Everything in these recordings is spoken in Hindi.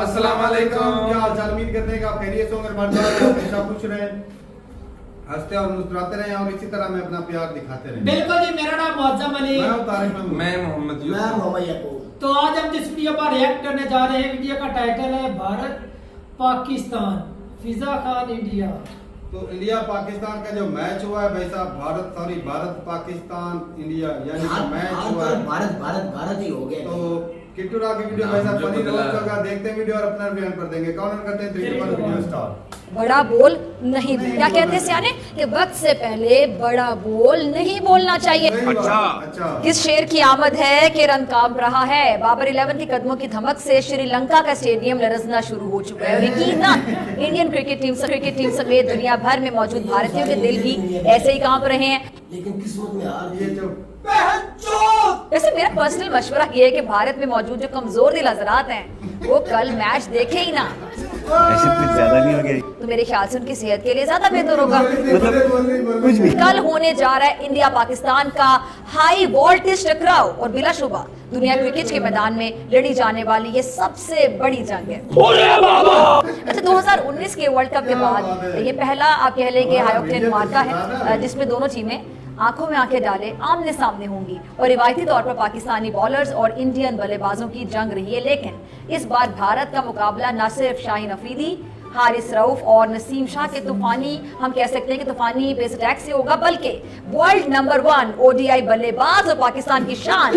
अस्सलाम वालेकुम, क्या हाल चाल? उम्मीद करते हैं कि आप खैरियत से होंगे। हमेशा खुश रहें, हंसते और मुस्कुराते रहें और इसी तरह में अपना प्यार दिखाते रहें। बिल्कुल जी, मेरा नाम मुअज्जम अली, मैं तारिक महमूद, मैं मोहम्मद यूसुफ। मैं मोहम्मद याकूब। तो आज हम जिस वीडियो पर रिएक्ट करने जा रहे हैं, वीडियो का टाइटल है भारत पाकिस्तान फिजा खान इंडिया। तो इंडिया पाकिस्तान का जो मैच हुआ है भाई साहब, भारत पाकिस्तान इंडिया यानी कि मैच हुआ है। भारत ही हो गया। तो किट्टू राव की वीडियो भाई साहब फनी रोस्ट होगा, देखते हैं वीडियो और अपना रिव्यू कर देंगे। काउंट करते हैं 3 2 1 वीडियो स्टार्ट। बड़ा बोल नहीं, क्या कहते हैं सियाने कि वक्त से पहले बड़ा बोल नहीं बोलना चाहिए। अच्छा, किस शेर की आमद है कि रन काम रहा है। बाबर 11 के कदमों की धमक से श्रीलंका का स्टेडियम लरसना शुरू हो चुका है और यकीनन इंडियन क्रिकेट टीम समेत दुनिया भर में मौजूद भारतीयों के दिल भी ऐसे ही कांप रहे हैं। लेकिन किस्मत में हार ये जो वैसे मेरा पर्सनल मशवरा ये है कि भारत में मौजूद जो कमजोर दिल हजरात हैं वो कल मैच देखे ही ना, ऐसे कुछ ज्यादा नहीं हो गया। तो मेरे ख्याल से उनकी सेहत के लिए ज्यादा बेहतर होगा। कुछ भी कल होने जा रहा है इंडिया पाकिस्तान का हाई वोल्टेज टकराव और बिलाशुबा दुनिया क्रिकेट के मैदान में लड़ी जाने वाली ये सबसे बड़ी जंग है। अच्छा, 2019 के वर्ल्ड कप के बाद ये पहला आप कह लें कि हाई ऑक्टेन मार्का है जिसमें दोनों टीमें आंखों में आंखें डाले आमने सामने होंगी और रिवायती तौर पर पाकिस्तानी बॉलर्स और इंडियन बल्लेबाजों की जंग रही है। लेकिन इस बार भारत का मुकाबला न सिर्फ शाहीन अफरीदी, हारिस रऊफ और नसीम शाह के तूफानी, हम कह सकते हैं कि तूफानी पेस अटैक से होगा, बल्कि वर्ल्ड नंबर 1 ओडीआई बल्लेबाज और पाकिस्तान की शान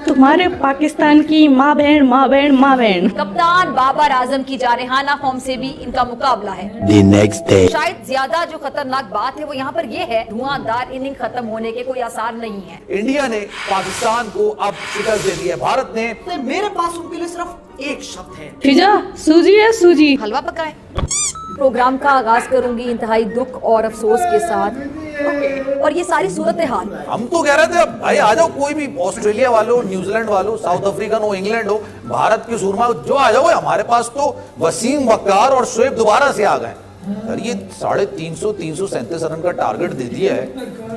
तुम्हारे पाकिस्तान की माँ बहन कप्तान बाबर आजम की जारहाना फॉर्म से भी इनका मुकाबला है। The next day. शायद ज्यादा जो खतरनाक बात है वो यहाँ पर ये है, धुआंधार इनिंग खत्म होने के कोई आसार नहीं है। इंडिया ने पाकिस्तान को अब शिकस्त दे दी है। भारत ने मेरे पास उनके लिए सिर्फ एक शब्द है। फिजा सूजी है सूजी। हलवा पकाएं। प्रोग्राम का आगाज करूंगी इंतहाई दुख और अफसोस के साथ और ये सारी सूरत हाल। हम तो कह रहे थे भाई आ जाओ, कोई भी ऑस्ट्रेलिया वालों, न्यूजीलैंड वालों, साउथ अफ्रीकन हो, इंग्लैंड हो, भारत की सूरमा जो आ जाओ। हमारे पास तो वसीम वकार और शोएब दोबारा से आ गए। यार ये 337 रन का टारगेट दे दिया है,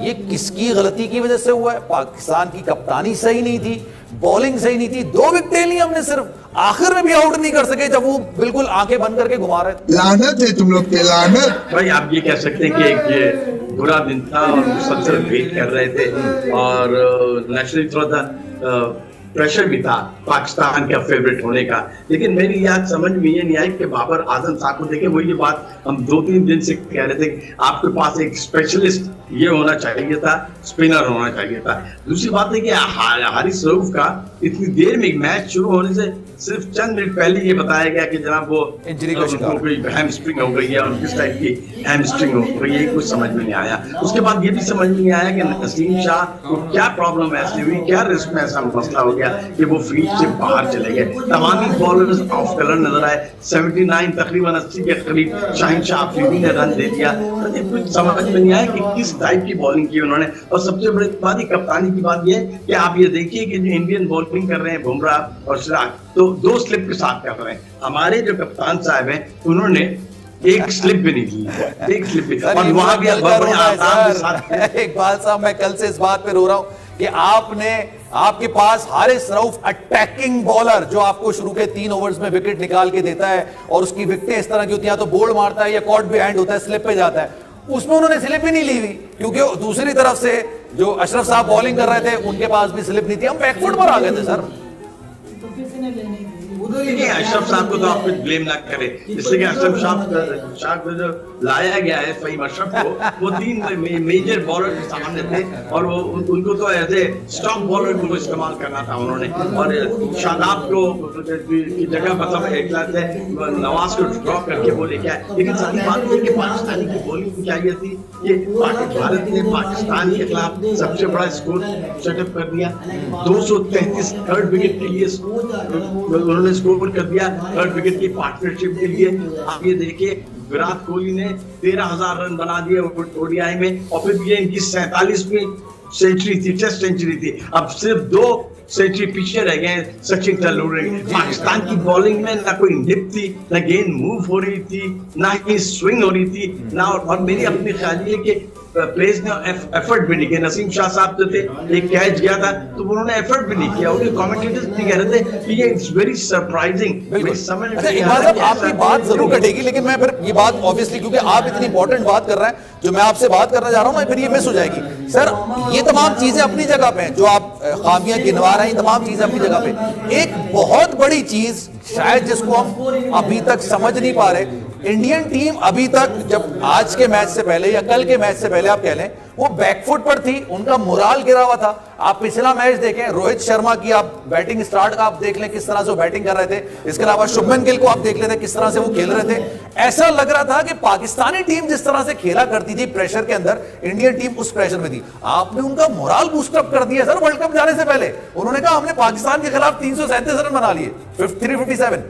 ये किसकी गलती की वजह से हुआ है? पाकिस्तान की कप्तानी सही नहीं थी, बॉलिंग सही नहीं थी, 2 विकेट ली हमने, सिर्फ आखिर में भी आउट नहीं कर सके जब वो बिल्कुल आंखें बंद करके घुमा रहे थे। लानत है तुम लोग पे, लानत। भाई आप ये कह सकते हैं कि एक ये बुरा दिन था और मुसलसल वेट कर रहे थे और नेचुरली थोड़ा सा प्रेशर भी था पाकिस्तान का फेवरेट होने का। लेकिन मेरी याद समझ में ये नहीं आई कि बाबर आजम साहब को देखे, वही बात हम 2-3 दिन से कह रहे थे कि आपके पास एक स्पेशलिस्ट ये होना चाहिए था, स्पिनर होना चाहिए था। दूसरी बात है कि हारिस रऊफ का इतनी देर में मैच शुरू होने से सिर्फ चंद मिनट पहले ये बताया गया कि जनाब वो इंजरी का शिकार हो गई, हैमस्ट्रिंग हो गई है और किस टाइप की हैमस्ट्रिंग हो गई है, कुछ समझ में नहीं आया। उसके बाद ये भी समझ में नहीं आया कि नसीम शाह को क्या प्रॉब्लम ऐसी हुई, क्या रिस्क में ऐसा मसला हो गया कि वो फील्ड से बाहर चले गए। तमाम ही बॉलर्स ऑफ कलर नजर आए। 79 तकरीबन 80 के करीब शाहीन शाह अफरीदी ने रन दे दिया। तो कुछ समझ में नहीं आया कि किस टाइप की बॉलिंग की उन्होंने। और सबसे बड़ी बात कप्तानी की बात यह है कि आप ये देखिए कि जो इंडियन बॉलिंग कर रहे हैं बुमराह और सिराज, तो 2 स्लिप के साथ कर रहे हैं। हमारे जो कप्तान साहब हैं उन्होंने एक स्लिप भी नहीं दी, एक स्लिप भी। और वहां भी इकबाल साहब, मैं कल से इस बात पे रो रहा हूं कि आपके पास हारिस रऊफ अटैकिंग बॉलर जो आपको शुरू के 3 ओवर्स में विकेट निकाल के देता है और उसकी विकेटें इस तरह की होती हैं, तो बोल्ड मारता है या कॉट बिहाइंड होता है, स्लिप पे जाता है। उसमें उन्होंने स्लिप ही नहीं ली हुई क्योंकि दूसरी तरफ से जो अशरफ साहब बॉलिंग कर रहे थे उनके पास भी स्लिप नहीं थी। हम बैकफुट पर आ गए थे सर। तो किसी ने लेने दी। देखिए अशरफ साहब को तो आप कुछ ब्लेम ना करें, इसलिए कि अशरफ शाह को जो लाया गया है फहीम अशरफ को, वो 3 मेजर बॉलर के सामने थे और वो उनको तो ऐसे स्टॉप बॉलर को इस्तेमाल करना था उन्होंने। और शादाब को की जगह मतलब एक नवाज को ड्रॉप करके वो लेके आए। लेकिन सारी बात ये कि पाकिस्तानी की बॉलिंग क्या ये थी कि भारत ने पाकिस्तान के खिलाफ सबसे बड़ा स्कोर सेटअप कर दिया। 233 थर्ड विकेट के लिए उन्होंने स्कोर कर दिया, थर्ड विकेट की पार्टनरशिप के लिए। आप ये देखिए विराट कोहली ने 13,000 रन बना दिए ओडीआई में और फिर ये इनकी 47वीं सेंचुरी थी, टेस्ट सेंचुरी थी। अब सिर्फ 2 सेंचुरी पीछे रह गए सचिन तेंदुलकर। पाकिस्तान की बॉलिंग में ना कोई निप थी, ना गेंद मूव हो रही थी, ना ही स्विंग हो रही थी, ना। और मेरी अपनी ख्याल है कि प्लेयर्स ने एफर्ट भी नहीं किया। नसीम शाह साहब जो थे, एक कैच गया था तो उन्होंने एफर्ट भी नहीं किया। उनके कमेंटेटर्स भी कह रहे थे कि ये इट्स वेरी सरप्राइजिंग। समझ अच्छा इकबाल साहब आपकी बात जरूर कटेगी, लेकिन मैं फिर ये बात ऑब्वियसली क्योंकि आप इतनी इंपॉर्टेंट बात कर रहे हैं जो मैं आपसे बात करना चाह रहा हूं ना, फिर ये मिस हो जाएगी। सर ये तमाम चीजें अपनी जगह पे हैं, जो आप खामियां गिनवा रहे हैं, तमाम चीजें अपनी जगह पे। एक बहुत बड़ी चीज शायद जिसको हम अभी तक समझ नहीं पा रहे, इंडियन टीम अभी तक, जब आज के मैच से पहले या कल के मैच से पहले आप कह लें, वो बैकफुट पर थी, उनका मोराल गिरा हुआ था। आप पिछला मैच देखें, रोहित शर्मा की आप बैटिंग स्टार्ट का आप देख लें किस तरह से वो बैटिंग कर रहे थे, इसके अलावा शुभमन गिल को आप देख लेते किस तरह से वो खेल रहे थे। ऐसा लग रहा था कि पाकिस्तानी टीम जिस तरह से खेला करती थी प्रेशर के अंदर, इंडियन टीम उस प्रेशर में थी। आपने उनका मोराल बूस्टअप कर दिया सर वर्ल्ड कप जाने से पहले। उन्होंने कहा हमने पाकिस्तान के खिलाफ 337 रन बना लिए, 357।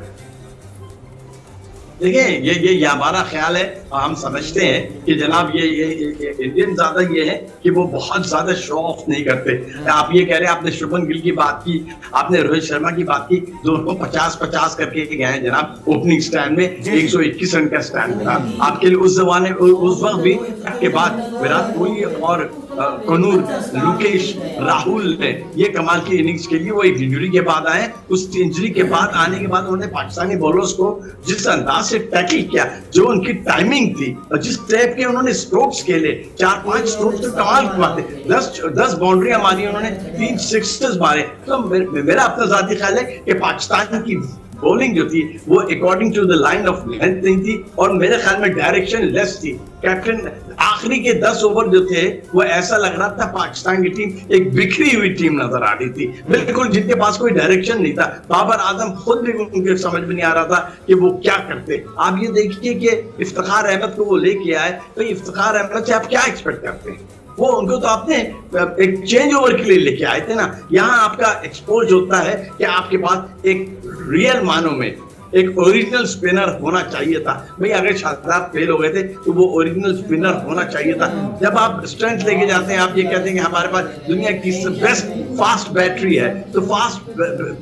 देखिए ये हमारा ख्याल है और हम समझते हैं कि जनाब ये इंडियन ज्यादा ये है कि वो बहुत ज्यादा शो ऑफ नहीं करते। आप ये कह रहे हैं, आपने शुभमन गिल की बात की, आपने रोहित शर्मा की बात की, दोनों 50-50 करके गए हैं जनाब ओपनिंग स्टैंड में। 121 रन का स्टैंड था आपके लिए उस जमाने, उस वक्त भी के बाद विराट कोहली और कनूर, लोकेश राहुल ने ये कमाल की इनिंग्स के लिए वो एक इंजरी के बाद आए। उस इंजरी के बाद आने के बाद उन्होंने पाकिस्तानी बॉलर्स को जिस अंदाज से टैकल किया, जो उनकी टाइमिंग थी और जिस टाइप के उन्होंने स्ट्रोक्स खेले, 4-5 स्ट्रोक्स तो कमाल मारे, 10 बाउंड्रियां मारी उन्होंने, 3 सिक्सेस मारे। तो मेरा अपना जाती ख्याल है कि पाकिस्तान की बॉलिंग जो थी वो according to the line of length नहीं थी और मेरे ख्याल में डायरेक्शन लेस थी। कैप्टन आखिरी के 10 ओवर जो थे वो ऐसा लग रहा था पाकिस्तान की टीम एक बिखरी हुई टीम नजर आ रही थी, बिल्कुल जिनके पास कोई डायरेक्शन नहीं था। बाबर आजम खुद भी उनके समझ में नहीं आ रहा था कि वो क्या करते। आप ये देखिए कि इफ्तिखार अहमद को वो लेके आए, तो इफ्तिखार अहमद से आप क्या एक्सपेक्ट करते हैं? वो उनको तो आपने एक चेंज ओवर के लिए लेके आए थे ना। यहाँ आपका एक्सपोज होता है कि आपके पास एक रियल मानों में एक ओरिजिनल स्पिनर होना चाहिए था। भाई अगर शादाब फेल हो गए थे तो वो ओरिजिनल स्पिनर होना चाहिए था। जब आप स्ट्रेंथ लेके जाते हैं, आप ये कहते हैं कि हमारे पास दुनिया की बेस्ट फास्ट बैटरी है, तो फास्ट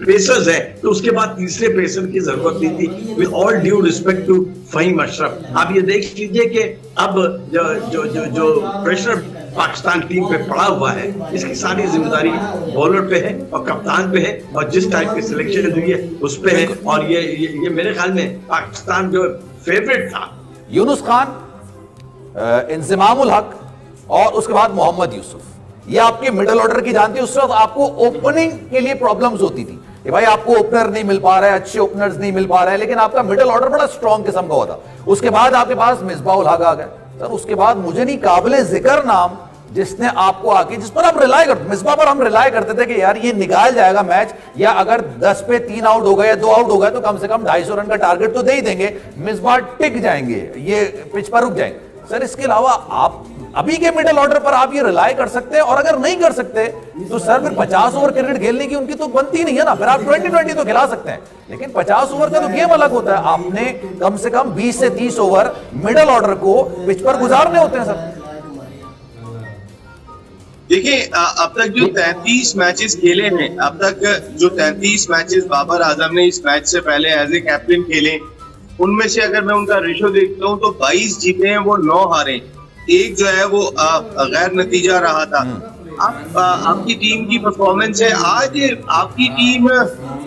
पेसर्स है, तो उसके बाद तीसरे पेसर की जरूरत नहीं थी। With all due respect to Faheem Ashraf, आप ये देख लीजिए कि अब जो प्रेशर पाकिस्तान टीम पे पड़ा हुआ है, इसकी सारी जिम्मेदारी बॉलर पे है और कप्तान पे है और जिस टाइप की सिलेक्शन हुई है उस पे है। और ये मेरे ख्याल में पाकिस्तान जो फेवरेट था, यूनुस खान, इंजमामुल हक और उसके बाद मोहम्मद यूसुफ, ये आपके मिडिल ऑर्डर की जानती है। उस वक्त आपको ओपनिंग के लिए प्रॉब्लम्स होती थी कि भाई आपको ओपनर नहीं मिल पा रहा है, अच्छे ओपनर्स नहीं मिल पा रहे हैं, लेकिन आपका मिडिल ऑर्डर बड़ा स्ट्रॉन्ग किस्म का होता। उसके बाद आपके पास मिसबाहुल हक आ गए सर, उसके बाद मुझे नहीं काबिले जिक्र नाम जिसने आपको आके, जिस पर आप रिलाय करते, मिसबा पर हम रिलाय करते थे कि यार ये निकाल जाएगा मैच, या अगर 10 पे 3 आउट हो गए या 2 आउट हो गए तो कम से कम 250 रन का टारगेट तो दे ही देंगे, मिसबा टिक जाएंगे, ये पिच पर रुक जाएंगे। सर इसके अलावा आप अभी के मिडिल ऑर्डर पर आप ये रिलाय कर सकते हैं, और अगर नहीं कर सकते तो सर फिर 50 ओवर क्रिकेट खेलने की उनकी तो बनती नहीं है ना। फिर आप 20-20 तो खिला सकते हैं, लेकिन 50 ओवर का तो गेम अलग होता है। आपने कम से कम 20 से 30 ओवर मिडिल ऑर्डर को पिच पर गुजारने होते हैं सर। देखिए अब तक जो 33 मैचेस खेले हैं, अब तक जो 33 मैचेस बाबर आजम ने इस मैच से पहले एज ए कैप्टन खेले, उनमें से अगर मैं उनका रेशो देखता हूं तो 22 जीते हैं, वो 9 हारे, एक जो है वो गैर नतीजा रहा था। आपकी टीम की परफॉर्मेंस है आज, आपकी टीम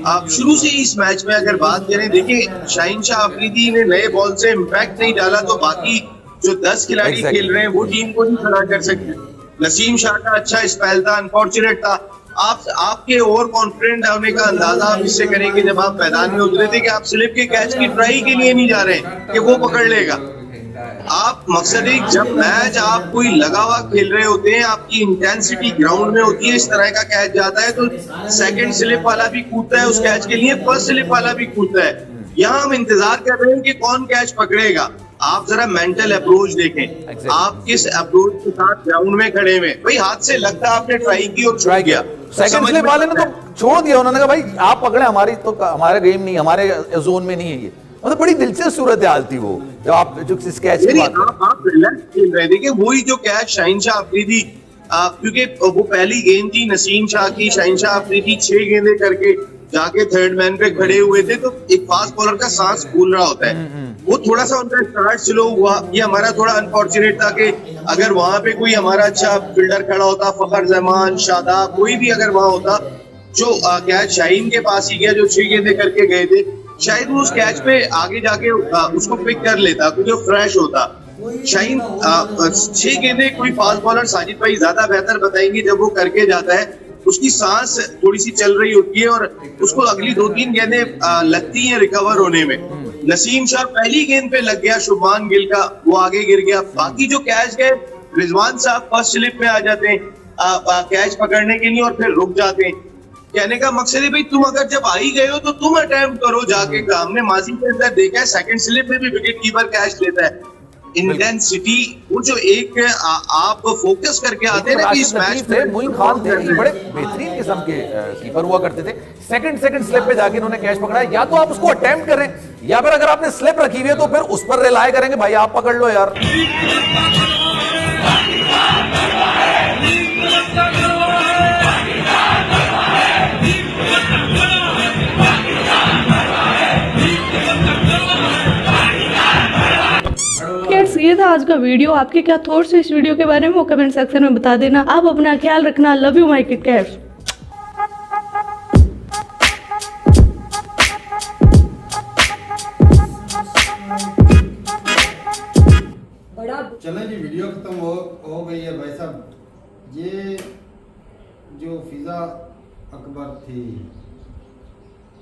आप शुरू से इस मैच में अगर बात करें, देखिए शाहीन शाह अफरीदी ने नए बॉल से इम्पैक्ट नहीं डाला तो बाकी जो 10 खिलाड़ी खेल रहे हैं वो टीम को नहीं खड़ा कर सकते। नसीम शाह का अच्छा स्पेल था, अनफॉर्चुनेट था। आपके ओवर कॉन्फिडेंट होने का अंदाजा आप इससे करेंगे जब आप मैदान में उतरे थे कि आप स्लिप के कैच की ट्राई के लिए नहीं जा रहे कि वो पकड़ लेगा। आप मकसद है जब मैच आप कोई लगा हुआ खेल रहे होते हैं, आपकी इंटेंसिटी ग्राउंड में होती है, इस तरह का कैच जाता है तो सेकंड स्लिप वाला भी कूदता है उस कैच के लिए, फर्स्ट स्लिप वाला भी कूदता है। यहाँ हम इंतजार कर रहे हैं कि कौन कैच पकड़ेगा। आप जरा मेंटल अप्रोच देखें, आप किस अप्रोच के साथ ग्राउंड में खड़े हुए, भाई हाथ से लगता आपने ट्राई की और ट्राई किया, सेकंड स्लिप वाले ने तो छोड़ दिया, उन्होंने कहा भाई आप पकड़े, हमारी तो हमारा गेम नहीं, हमारे जोन में नहीं है ये। मतलब बड़ी दिलचस्प सूरत हाल थी वो, जब आप जो इस कैच की बात आप रिलैक्स खेल रहे थे। वही जो कैच शाहीन शाह अफरीदी, क्योंकि वो पहली गेंद थी नसीम शाह की, शाहीन शाह अफरीदी 6 गेंदें करके जाके थर्ड मैन पे खड़े हुए थे, तो एक फास्ट बॉलर का सांस फूल रहा होता है। वो थोड़ा सा उनका स्टार्ट स्लो हुआ। ये हमारा थोड़ा अनफॉर्चुनेट था कि अगर वहां पे कोई हमारा अच्छा फील्डर खड़ा होता, फखर जमान, शादाब, कोई भी अगर वहां होता जो कैच शाहीन के पास ही गया जो 6 गेंदें करके गए थे, शायद वो उस कैच पे आगे जाके उसको पिक कर लेता क्योंकि वो फ्रेश होता। शाहीन 6 गेंदें कोई फास्ट बॉलर साजिद भाई ज्यादा बेहतर बताएंगे, जब वो करके जाता है उसकी सांस थोड़ी सी चल रही होती है और उसको अगली 2-3 गेंदें लगती हैं रिकवर होने में। नसीम शाह पहली गेंद पे लग गया शुभमान गिल का, वो आगे गिर गया। बाकी जो कैच गए रिजवान साहब फर्स्ट स्लिप में आ जाते हैं कैच पकड़ने के लिए और फिर रुक जाते हैं। कहने का मकसद है भाई तुम अगर जब आ ही गए हो तो तुम अटेम्प्ट करो जाके। हमने माजी के अंदर देखा है सेकंड स्लिप में भी विकेट कीपर कैच लेता है। इंटेंसिटी वो जो एक आप फोकस करके आते हैं ना कि इस मैच में मोइन खान थे, ये बड़े बेहतरीन किस्म के कीपर हुआ करते थे। सेकंड स्लिप पे जाके उन्होंने कैच पकड़ा। या तो आप उसको अटेम्प्ट करें या फिर अगर आपने स्लिप रखी हुई है तो फिर उस पर रिलाय करेंगे भाई आप पकड़ लो यार। ये था आज का वीडियो। आपके क्या थॉट्स है इस वीडियो के बारे में वो कमेंट सेक्शन में बता देना। आप अपना ख्याल रखना। Love you my kit cats. चलें जी, वीडियो खत्म हो गई है भाई साहब। ये जो फिजा अकबर थी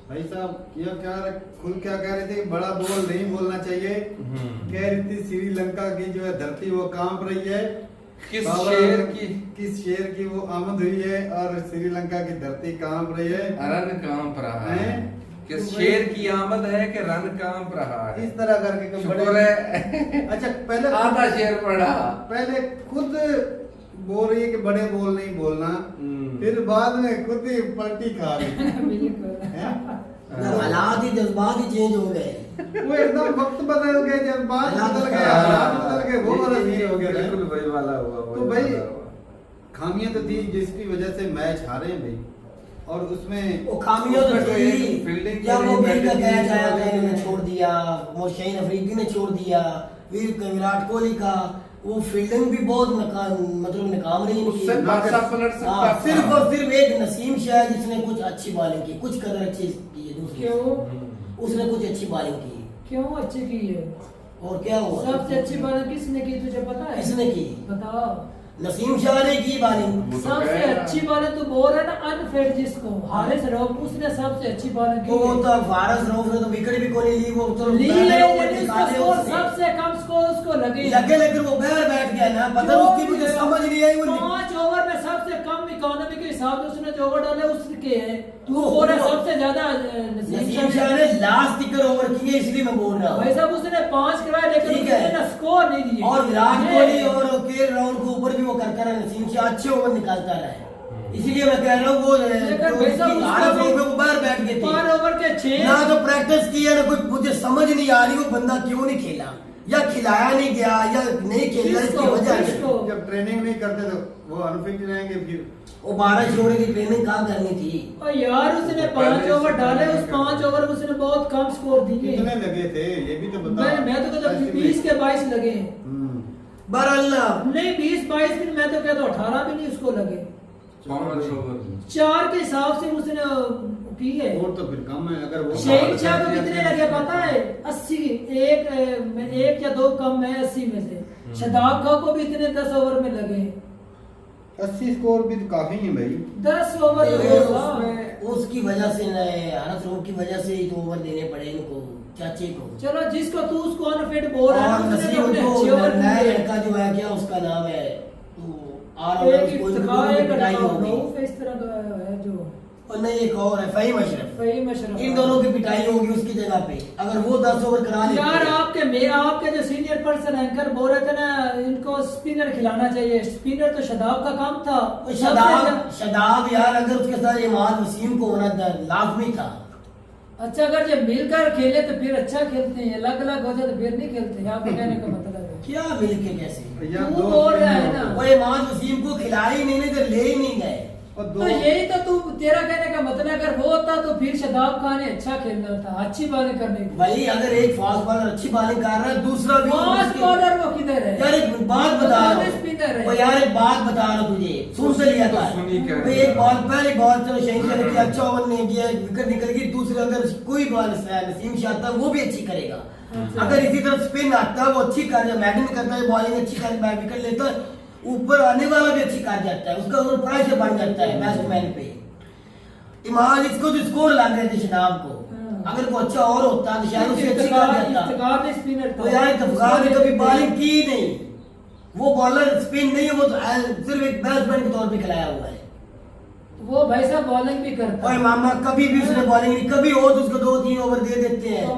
भाई साहब, ये खुद क्या कह रहे थे, बड़ा बोल नहीं बोलना चाहिए। कह रही थी श्रीलंका की जो है धरती वो कांप रही है, किस शेर की वो आमद हुई है और श्रीलंका की धरती कांप रही है, रन कांप रहा है। कि शेर की आमद है कि रन कांप रहा है, इस तरह करके बड़े अच्छा पहले आधा शेर पढ़ा, पहले खुद बोल रही है कि बड़े बोल नहीं बोलना, फिर बाद में खुद ही पलटी खा रही। हालात ही जज्बात ही चेंज हो गए, वो एकदम वक्त बदल गए, जज्बात बदल गए, हालात बदल गए, वो वाला सीन हो गया। बिल्कुल वही वाला हुआ। तो भाई खामियां तो थी जिसकी वजह से मैच हारे हैं भाई, और उसमें वो खामियां तो थी। फील्डिंग जब वो गिल का कैच आया था इन्होंने छोड़ दिया, मोशाइन अफरीदी ने छोड़ दिया, विराट कोहली का वो फील्डिंग भी बहुत नाकाम रही इनकी। सिर्फ और सिर्फ एक नसीम शाह जिसने कुछ अच्छी बॉलिंग की, कुछ कदर अच्छी की है दूसरी। क्यों उसने कुछ अच्छी बॉलिंग की, क्यों अच्छी की है? और क्या हुआ? सबसे अच्छी बॉलिंग किसने की तुझे पता है? किसने की बताओ। नसीम शाह ने की बॉलिंग। सबसे अच्छी बॉलिंग तो बोल रहा है ना अनफिट जिसको, हारिस रऊफ, उसने सबसे अच्छी बॉलिंग की। वो तो हारिस रऊफ ने तो विकेट भी कोई ली, वो तो ली है, सबसे कम स्कोर उसको लगे, लेकिन वो बाहर बैठ गया ना, पता उसकी मुझे समझ नहीं आई। वो 5 ओवर में सबसे कम इकोनॉमी के हिसाब से उसने जो ओवर डाले उसके है। तू बोल रहा सबसे ज्यादा नसीम शाह ने लास्ट टिकर ओवर किए, इसलिए मैं बोल रहा हूं भाई साहब। उसने 5 कराए लेकिन उसने स्कोर नहीं दिए। और विराट कोहली और केएल राहुल को ऊपर भी वो करता रहा, नसीम शाह अच्छे ओवर निकालता रहा, इसीलिए मैं कह रहा हूँ वो बाहर बैठ गए थे। 4 ओवर के 6 ना तो प्रैक्टिस की है ना कुछ, मुझे समझ नहीं आ रही वो बंदा क्यों नहीं खेला, या खिलाया नहीं गया या नहीं खेला, इसकी वजह है। जब ट्रेनिंग नहीं करते तो वो अनफिट रहेंगे। फिर वो 12 छोड़े की ट्रेनिंग कहाँ करनी थी? और यार उसने 5 ओवर डाले, उस 5 ओवर में उसने बहुत कम स्कोर दिए। कितने लगे थे ये भी तो बता। मैं तो कहता 20 के 22 लगे। बरअल्लाह नहीं 20-22 दिन, मैं तो कहता 18 भी नहीं उसको लगे। 4 के हिसाब से उसने की है। और तो फिर कम है। अगर वो शेख शाह को कितने लगे पता है? 80, एक या 2 कम है 80 में से। शदाब खां को भी इतने 10 ओवर में लगे। 80 स्कोर भी तो काफी है भाई। 10 ओवर उसकी वजह से हारिस रऊफ की वजह से ही तो ओवर देने पड़े इनको, चाचे को। चलो जिसको तू उसको अनफिट बोल रहा है, नया लड़का जो है क्या उसका नाम है, इस तरह का है जो, और नहीं एक और है फहीम अशरफ। इन दोनों की पिटाई होगी उसकी जगह पे अगर वो 10 ओवर करा ले। यार आपके जो सीनियर पर्सन एंकर बोल रहे थे ना इनको स्पिनर खिलाना चाहिए। स्पिनर तो शदाब का काम था। शदाब यार अगर उसके साथ इमाद वसीम को होना लाजमी था। अच्छा अगर जब मिलकर खेले तो फिर अच्छा खेलते हैं, अलग अलग हो जाए तो फिर नहीं खेलते। आपके कहने का मतलब है क्या मिलके कैसे? तू बोल रहा है ना वो इमाद वसीम को खिला ही नहीं तो ले ही नहीं गए। तो यही तो तू तेरा कहने का मतलब अगर वो होता तो फिर शादाब खान ने अच्छा खेलना था, अच्छी बॉलिंग करनी थी। भाई अगर एक फास्ट बॉलर अच्छी बॉलिंग कर रहा है, दूसरा भी फास्ट बॉलर वो किधर है यार? एक बात बता रहा हूँ स्पिनर है वो यार, एक बात बता रहा हूँ तुझे, सुन से लिया था भाई। एक बॉल पहले बॉल चलो शहीन ने किया, अच्छा ओवर नहीं किया, विकेट निकल गई। दूसरे अगर कोई बॉल नसीम शाह था वो भी अच्छी करेगा। अगर इसी तरफ स्पिन आता है वो अच्छी कर जाए, मैडन करता है बॉलिंग अच्छी कर, विकेट लेता है, ऊपर आने वाला भी अच्छी कर जाता है, उसका ऊपर प्रेशर बन जाता है बैट्समैन पे। इमाम इसको जो स्कोर ला रहे थे शनाब को, अगर वो अच्छा और होता तो शायद उसे अच्छी कर जाता। स्पिनर तो यार इत्तेफाक ने कभी बॉलिंग की नहीं, वो बॉलर स्पिन नहीं है, वो तो सिर्फ एक बैट्समैन के तौर पे खिलाया हुआ है। वो भाई साहब बॉलिंग भी करता और मामा कभी भी उसने बॉलिंग नहीं, कभी हो तो उसको 2-3 ओवर दे देते हैं, वो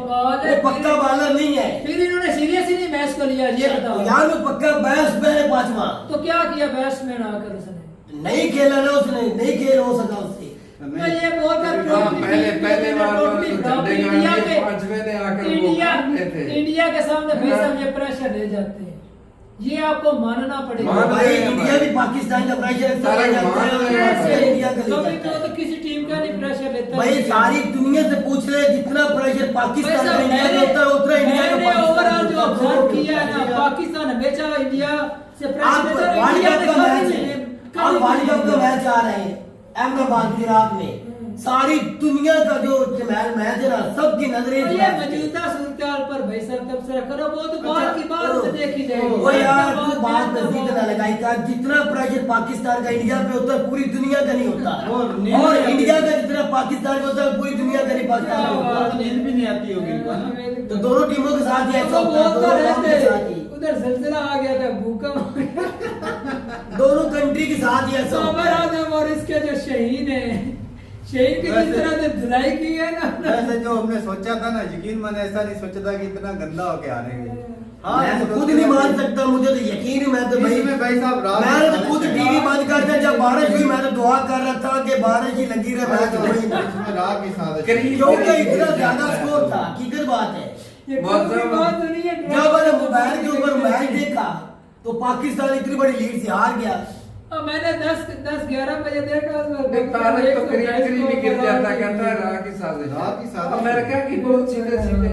पक्का बॉलर नहीं है। फिर इन्होंने सीरियस ही नहीं मैच को लिया, ये बताओ यार वो पक्का बैट्समैन है 5वां। तो क्या किया बैट्समैन आकर उसने? नहीं खेला ना उसने, नहीं खेल हो सका उससे। मैं ये बोलकर पहले इंडिया के सामने भाई साहब ये प्रेशर ले जाते हैं, ये आपको मानना पड़ेगा। भाई इंडिया भी पाकिस्तान का प्रेशर इंडिया का कभी तो किसी टीम का नहीं प्रेशर लेता। भाई सारी दुनिया से पूछ रहे जितना प्रेशर पाकिस्तान का इंडिया का होता है उतना इंडिया का ओवरऑल जो ऑब्जर्व किया है ना, पाकिस्तान हमेशा इंडिया से प्रेशर लेता है। वर्ल्ड कप का मैच है, अब वर्ल्ड कप का मैच आ रहे हैं अहमदाबाद गुजरात में, सारी दुनिया का जो मैच है ना सबकी नजरें ये मौजूदा सूरत पर भाई साहब तबसरा करो, वो तो बात की बात देखी जाएगी। वो यार तू बात नजदीक ना लगाई कर, जितना प्रेशर पाकिस्तान का इंडिया पे होता है पूरी दुनिया का नहीं होता, और इंडिया का जितना पाकिस्तान का होता है पूरी दुनिया का नहीं पाकिस्तान का होता। नींद भी नहीं आती होगी तो दोनों टीमों के साथ ही ऐसा होता है, दोनों टीमों के साथ ही, उधर जलजिला आ गया था, भूकंप, दोनों कंट्री के साथ ही ऐसा होता है। आजम और इसके जो शहीद है, शहीद की जिस तरह से धुलाई की है ना, वैसे जो हमने सोचा था ना, यकीन मैंने ऐसा नहीं सोचा था कि इतना गंदा होके आ रहे हैं। मैं तो खुद नहीं मान सकता, मुझे तो यकीन है। मैं तो भाई साहब मैंने तो खुद टीवी बंद कर दिया जब बारिश हुई, मैं तो दुआ कर रहा था कि बारिश ही लगी रहे, मैच हुई ना, क्योंकि इतना ज्यादा स्कोर था। हकीकत बात है, जब मैंने मोबाइल के ऊपर मैच देखा तो पाकिस्तान इतनी बड़ी लीड से हार गया। मैंने 10-11 बजे देखा तारक तो करीब ही गिर जाता, कहता है राह की साजिश, अमेरिका की बहुत सीधे सीधे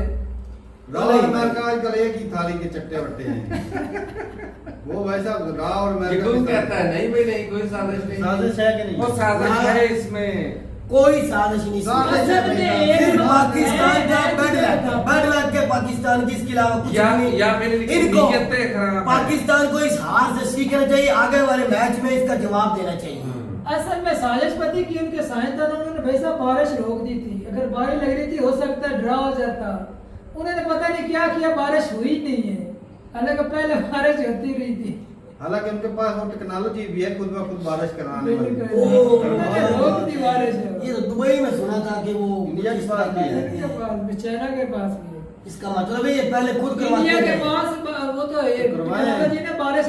अमेरिका आजकल एक ही थाली के चट्टे बट्टे हैं। वो वैसा राह और अमेरिका कहता है नहीं भाई नहीं, कोई साजिश नहीं, साजिश है कि नहीं? वो साजिश है इसमें, कोई साजिश नहीं, सिर्फ पाकिस्तान का बैड लक के पाकिस्तान की, इसके अलावा कुछ नहीं। या मेरे लिए इनको नीयतें खराब है। पाकिस्तान को इस हार से सीखना चाहिए, आगे वाले मैच में इसका जवाब देना चाहिए। असल में साजिश पति की उनके साइंसदानों ने भाई साहब बारिश रोक दी थी, अगर बारिश लग रही थी हो सकता है ड्रा हो जाता, उन्होंने पता नहीं क्या किया, बारिश हुई नहीं है, हालांकि पहले बारिश होती रही थी। हालांकि उनके पास वो टेक्नोलॉजी भी है खुद ब खुद बारिश कराने वाली। ये तो दुबई में सुना था कि वो इंडिया के पास भी है, चाइना के पास भी है। इसका मतलब है ये पहले खुद करवाते इंडिया के हैं। पास वो तो टेक्नोलॉजी ने बारिश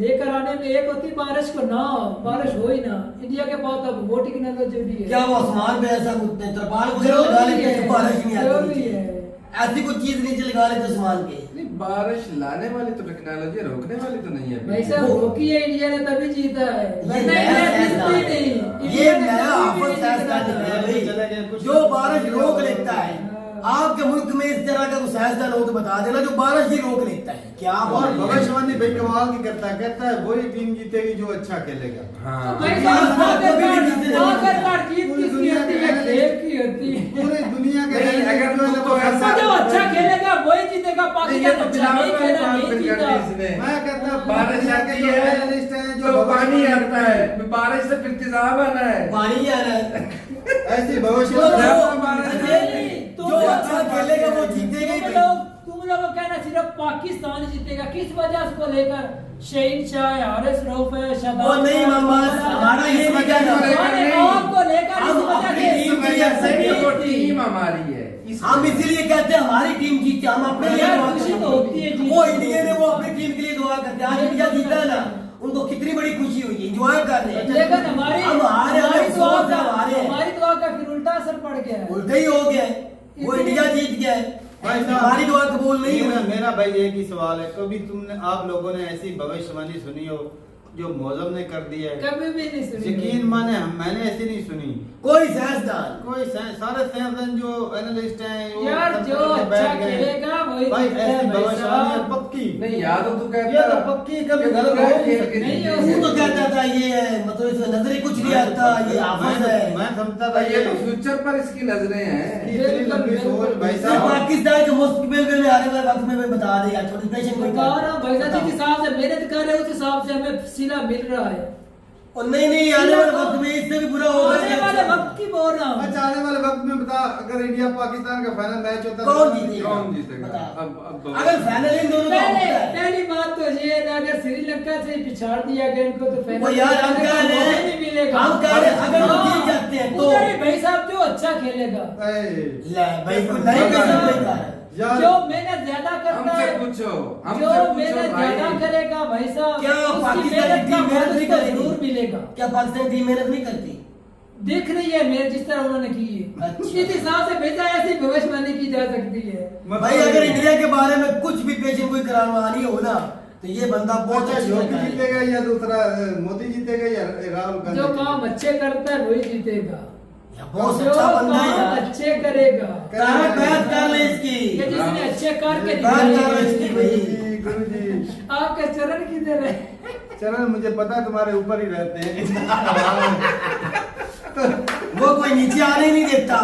लेकर आने में एक होती बारिश को ना बारिश हो ही ना, इंडिया के पास अब वो टेक्नोलॉजी भी है। क्या वो आसमान पे ऐसा कुछ तरपाल वगैरह लगा लेते हैं, बारिश नहीं आती, ऐसी कोई चीज नीचे लगा लेते आसमान के? नहीं, बारिश लाने वाली तो टेक्नोलॉजी, रोकने वाली तो नहीं है भाई साहब। रोकी है इंडिया ने तभी जीता है, ये नया आफत साइंसदान है भाई, जो बारिश रोक लेता है। आपके मुल्क में इस तरह का कोई साइंसदान हो तो बता देना जो बारिश ही रोक लेता है। क्या और भविष्यवाणी भाई कमाल की करता है, कहता है वही टीम जीतेगी जो अच्छा खेलेगा। हाँ। भाई साहब आखिरकार जीत किसकी होती है? खेल की होती है। पूरी दुनिया के अगर तो ऐसा जो अच्छा खेलेगा वही जीतेगा, पाकिस्तान अच्छा नहीं खेला नहीं जीता। मैं कहता हूं बारिश आती है जो पानी आता है, बारिश से फिर तेजाब आना है, पानी आना है, ऐसी भविष्यवाणी जो अच्छा खेलेगा वो जीतेगा ही। तुम लोगों का कहना सिर्फ पाकिस्तान जीतेगा, किस वजह को लेकर? शहीन शाह, हारिस रऊफ है, शादाब, वो नहीं मामा, हमारा ये वजह आपको लेकर इस वजह से टीम हमारी है, हम इसीलिए कहते हैं हमारी टीम जीते, हम अपने लिए खुशी तो होती है। वो इंडिया ने वो अपनी टीम के लिए दुआ करते हैं। आज इंडिया जीता है ना, उनको कितनी बड़ी खुशी हुई, एंजॉय कर रहे हैं। लेकिन हमारी दुआ का फिर उल्टा असर पड़ गया है, उल्टा ही हो गया, वो इंडिया जीत गया है, हमारी दुआ कबूल नहीं हुई। मेरा भाई एक ही सवाल है, कभी तुमने आप लोगों ने ऐसी भविष्यवाणी सुनी हो जो मौजम ने कर दिया है कभी भी नहीं सुनी यकीन माने मैंने ऐसी नहीं सुनी। कोई साइंसदान सारे साइंसदान जो एनालिस्ट हैं वो यार सब जो करके बैठ अच्छा गए। खेलेगा वही भाई जीतता है ऐसी भाई भविष्यवाणी साहब। पक्की नहीं याद तो ये कहता तो पक्की कभी ये गलत तो हो नहीं खेल के सकती। नहीं हो वो तो कहता था ये मतलब इसमें नजर ही कुछ नहीं आता, ये आफत है। मैं समझता था ये तो फ्यूचर पर इसकी नजरें हैं। इतनी लंबी सोच भाई सर साहब। पाकिस्तान के मुस्तकबिल में आने वाले वक्त में मैं बता देगा, थोड़ी पेशेंस बता रहा हूँ भाई साहब, जिस हिसाब से मेहनत कर रहे हैं उस हिसाब से हमें सिला मिल रहा है। और नहीं आने वाले वक्त में इससे भी बुरा होगा। आने वाले वक्त की बोल रहा हूँ। अच्छा आने वाले वक्त में बता, अगर इंडिया पाकिस्तान का फाइनल मैच होता कौन जीतेगा? कौन जीतेगा? बता। अब अगर फाइनल इन दोनों का होता है पहली बात तो ये है अगर श्रीलंका से पिछाड़ दिया गया इनको तो फाइनल वो यार हम कह रहे हैं, नहीं मिलेगा। हम कह रहे हैं अगर वो जीत जाते हैं तो उधर ही भाई साहब जो अच्छा खेलेगा, ले भाई को नहीं कर सकता है। जो मेहनत ज्यादा करता हमसे है, पूछो जो हमसे पूछो मेहनत भाई। ज्यादा करेगा भाई साहब क्या उसकी पाकिस्तान की मेहनत का टीम मेहनत फल नहीं उसको करेगी? जरूर मिलेगा। क्या पाकिस्तान टीम मेहनत नहीं करती? देख रही है मेरे जिस तरह उन्होंने की है, अच्छा। इस हिसाब से भेजा ऐसी भविष्यवाणी की जा सकती है। भाई अगर इंडिया के बारे में कुछ भी पेशेंट कोई करानी हो ना तो ये बंदा बहुत अच्छा अच्छा योगी है। जीतेगा या दूसरा मोदी जीतेगा या राहुल गांधी जो जीतेगा? काम अच्छे करता है वही जीतेगा, बहुत जो अच्छा बंदा है काम यार। अच्छे करेगा। तारा बात कर ले इसकी, ये जिसने अच्छे करके बात कर ले दिखाई इसकी है। भाई। गुरुजी आपका चरण किधर है? चरण मुझे पता है तुम्हारे ऊपर ही रहते हैं। वो कोई नीचे आने नहीं देता।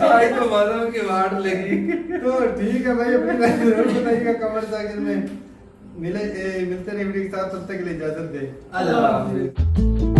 आज तो मौसम की वाट लगी। तो ठीक है भाई, अपनी राय जरूर बताइएगा कमेंट सेक्शन में। मिलते रहे वीडियो के साथ, तब तक के लिए इजाजत दे। अल्लाह हाफिज़।